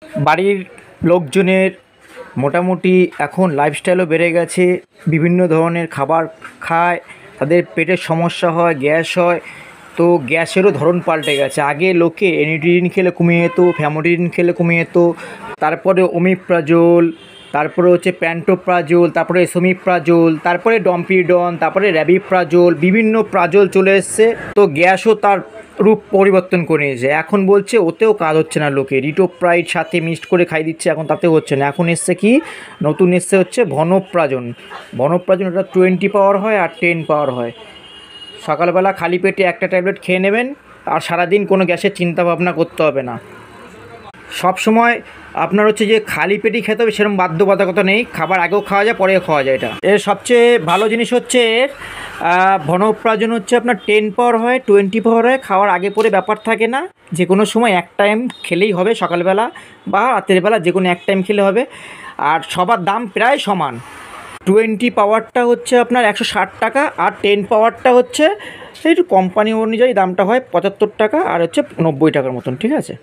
বাড়ির লোকজনের মোটামুটি এখন লাইফস্টাইলও বেড়ে গেছে, বিভিন্ন ধরনের খাবার খায়, তাদের পেটের সমস্যা হয়, গ্যাস হয়। তো গ্যাসেরও ধরন পাল্টে গেছে। আগে লোকে এনিটিডিন খেলে কমে যেত, ফ্যামোডিন খেলে কমে যেত, তারপরে ওমিপ্রাজোল, তারপরে হচ্ছে প্যান্টোপ্রাজোল, তারপরে এসোমিপ্রাজোল, তারপরে ডম্পিডন, তারপরে র্যাবিপ্রাজোল, বিভিন্ন প্রাজোল চলে এসছে। তো গ্যাসও তার রূপ পরিবর্তন করে নিয়েছে। এখন বলছে ওতেও কাজ হচ্ছে না, লোকে রিটোপ্রাইড সাথে মিক্সড করে খাই দিচ্ছে, এখন তাতেও হচ্ছে না। এখন এসছে কি, নতুন এসছে হচ্ছে ভনপ্রাজন। ভনপ্রাজন এটা 20 পাওয়ার হয় আর 10 পাওয়ার হয়। সকালবেলা খালি পেটে একটা ট্যাবলেট খেয়ে নেবেন, আর সারাদিন কোনো গ্যাসের চিন্তা ভাবনা করতে হবে না। সব সময় আপনার হচ্ছে যে খালি পেটেই খেতে হবে সেরকম বাধ্যবাধকতা নেই, খাবার আগেও খাওয়া যায়, পরেও খাওয়া যায়। এটা এর সবচেয়ে ভালো জিনিস হচ্ছে এর ভনপ্রাজন হচ্ছে আপনার 10 পাওয়ার হয়, 20 পাওয়ার হয়, খাওয়ার আগে পরে ব্যাপার থাকে না। যে কোনো সময় এক টাইম খেলেই হবে, সকালবেলা বা রাতের বেলা যে কোনো এক টাইম খেলে হবে। আর সবার দাম প্রায় সমান। 20 পাওয়ারটা হচ্ছে আপনার 160 টাকা, আর 10 পাওয়ারটা হচ্ছে একটু কোম্পানি অনুযায়ী দামটা হয় 75 টাকা, আর হচ্ছে 90 টাকার মতন, ঠিক আছে।